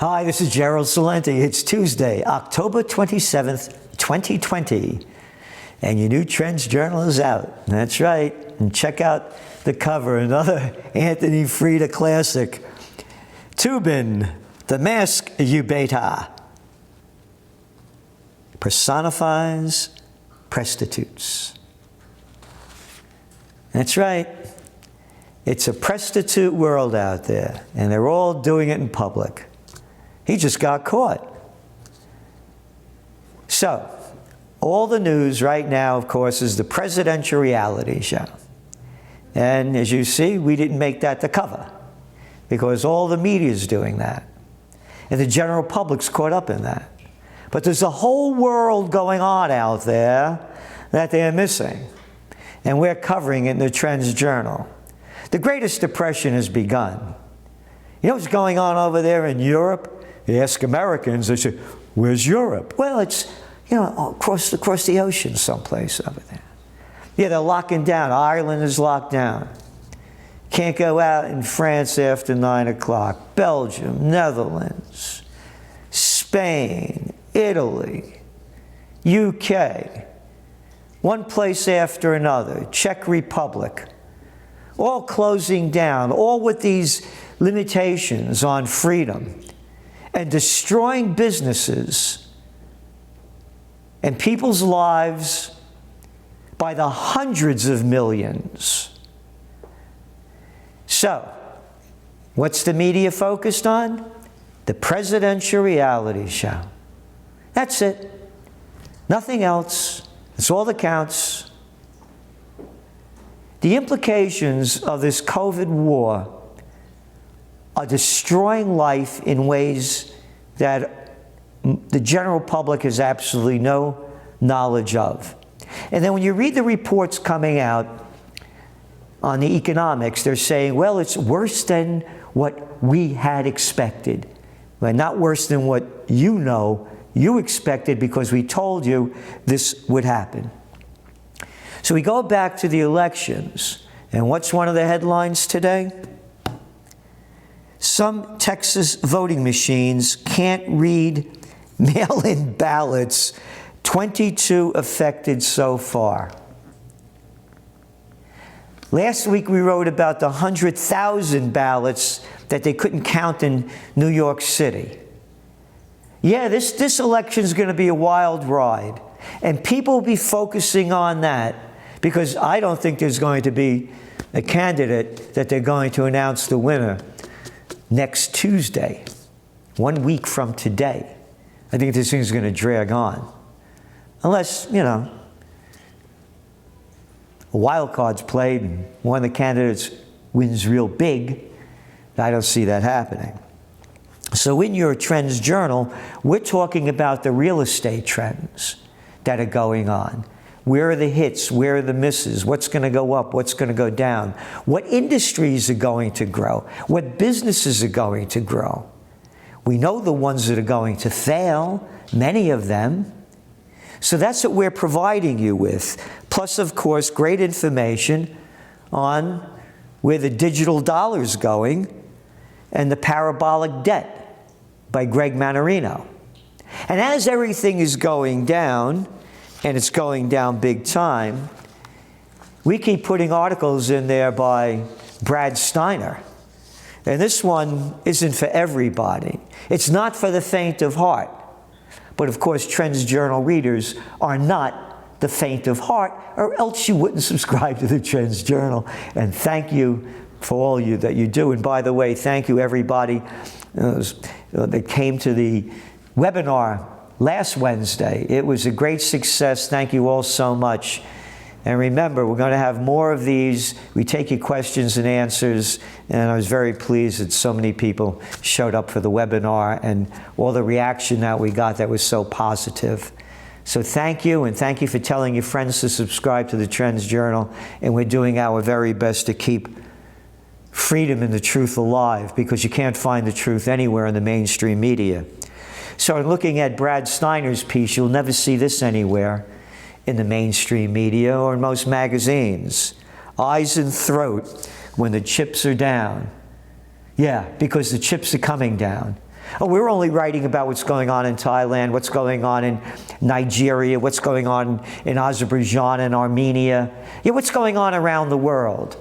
Hi, this is Gerald Salenti. It's Tuesday, October 27th, 2020, and your new Trends Journal is out. That's right. And check out the cover, another Anthony Freda classic. Toobin, The Mask You Bator. Personifies, Presstitutes. That's right. It's a prostitute world out there, and they're all doing it in public. He just got caught. So, all the news right now, of course, is the presidential reality show. And as you see, we didn't make that the cover, because all the media is doing that. And the general public's caught up in that. But there's a whole world going on out there that they're missing. And we're covering it in the Trends Journal. The Greatest Depression has begun. You know what's going on over there in Europe? You ask Americans, they say, where's Europe? Well, it's, across the ocean someplace over there. Yeah, they're locking down. Ireland is locked down. Can't go out in France after 9 o'clock. Belgium, Netherlands, Spain, Italy, UK, one place after another, Czech Republic, all closing down, all with these limitations on freedom and destroying businesses and people's lives by the hundreds of millions. So, what's the media focused on? The presidential reality show. That's it. Nothing else. That's all that counts. The implications of this COVID war are destroying life in ways that the general public has absolutely no knowledge of. And then when you read the reports coming out on the economics, they're saying, well, it's worse than what we had expected. Well, not worse than what you expected, because we told you this would happen. So we go back to the elections, and what's one of the headlines today? Some Texas voting machines can't read mail-in ballots, 22 affected so far. Last week we wrote about the 100,000 ballots that they couldn't count in New York City. Yeah, this election is going to be a wild ride, and people will be focusing on that, because I don't think there's going to be a candidate that they're going to announce the winner next Tuesday, 1 week from today. I think this thing's going to drag on. Unless, a wild card's played and one of the candidates wins real big. I don't see that happening. So in your Trends Journal, we're talking about the real estate trends that are going on. Where are the hits? Where are the misses? What's going to go up? What's going to go down? What industries are going to grow? What businesses are going to grow? We know the ones that are going to fail, many of them. So that's what we're providing you with. Plus, of course, great information on where the digital dollar is going and the parabolic debt by Greg Manarino. And as everything is going down, and it's going down big time, we keep putting articles in there by Brad Steiner. And this one isn't for everybody. It's not for the faint of heart. But of course, Trends Journal readers are not the faint of heart, or else you wouldn't subscribe to the Trends Journal. And thank you for all you that you do. And by the way, thank you everybody that came to the webinar last Wednesday. It was a great success. Thank you all so much. And remember, we're going to have more of these. We take your questions and answers, and I was very pleased that so many people showed up for the webinar and all the reaction that we got that was so positive. So thank you, and thank you for telling your friends to subscribe to the Trends Journal, and we're doing our very best to keep freedom and the truth alive, because you can't find the truth anywhere in the mainstream media. So in looking at Brad Steiner's piece, you'll never see this anywhere in the mainstream media or in most magazines. Eyes and throat when the chips are down. Yeah, because the chips are coming down. Oh, we're only writing about what's going on in Thailand, what's going on in Nigeria, what's going on in Azerbaijan and Armenia. Yeah, what's going on around the world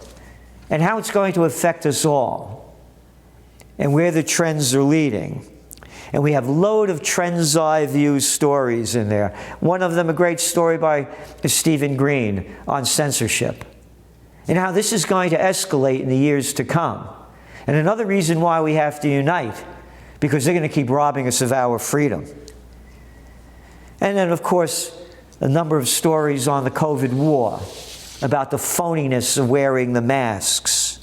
and how it's going to affect us all and where the trends are leading. And we have a load of trends eye view stories in there. One of them, a great story by Stephen Green on censorship and how this is going to escalate in the years to come. And another reason why we have to unite, because they're going to keep robbing us of our freedom. And then, of course, a number of stories on the COVID war about the phoniness of wearing the masks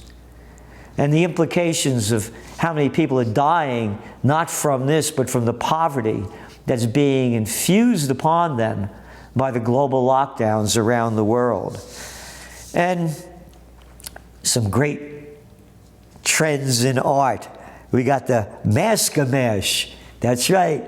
and the implications of how many people are dying, not from this, but from the poverty that's being infused upon them by the global lockdowns around the world. And some great trends in art. We got the Mask-a-Mash. That's right.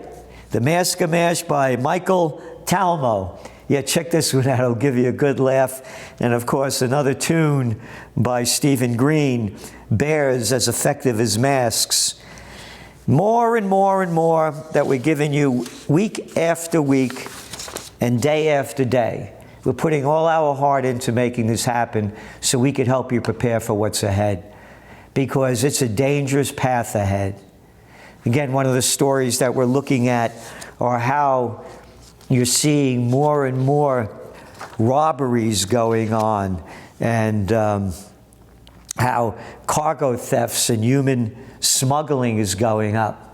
The Mask-a-Mash by Michael Talmo. Yeah, check this one out. It'll give you a good laugh. And of course, another tune by Stephen Green, Bears as Effective as Masks. More and more and more that we're giving you week after week and day after day. We're putting all our heart into making this happen so we could help you prepare for what's ahead, because it's a dangerous path ahead. Again, one of the stories that we're looking at are how you're seeing more and more robberies going on, and how cargo thefts and human smuggling is going up.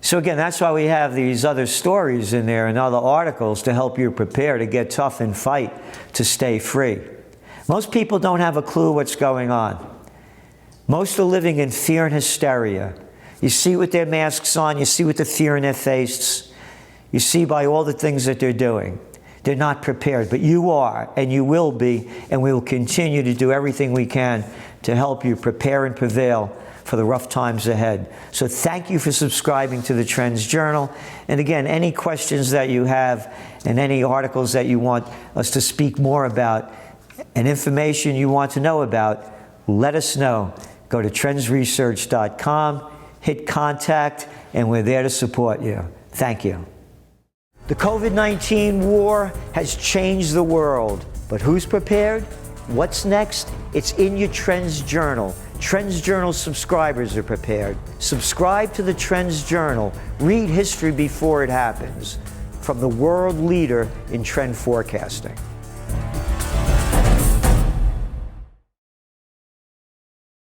So again, that's why we have these other stories in there and other articles to help you prepare to get tough and fight to stay free. Most people don't have a clue what's going on. Most are living in fear and hysteria. You see with their masks on, you see with the fear in their face, you see by all the things that they're doing. They're not prepared, but you are, and you will be, and we will continue to do everything we can to help you prepare and prevail for the rough times ahead. So thank you for subscribing to the Trends Journal. And again, any questions that you have and any articles that you want us to speak more about and information you want to know about, let us know. Go to trendsresearch.com, hit contact, and we're there to support you. Thank you. The COVID-19 war has changed the world, but who's prepared? What's next? It's in your Trends Journal. Trends Journal subscribers are prepared. Subscribe to the Trends Journal. Read history before it happens. From the world leader in trend forecasting.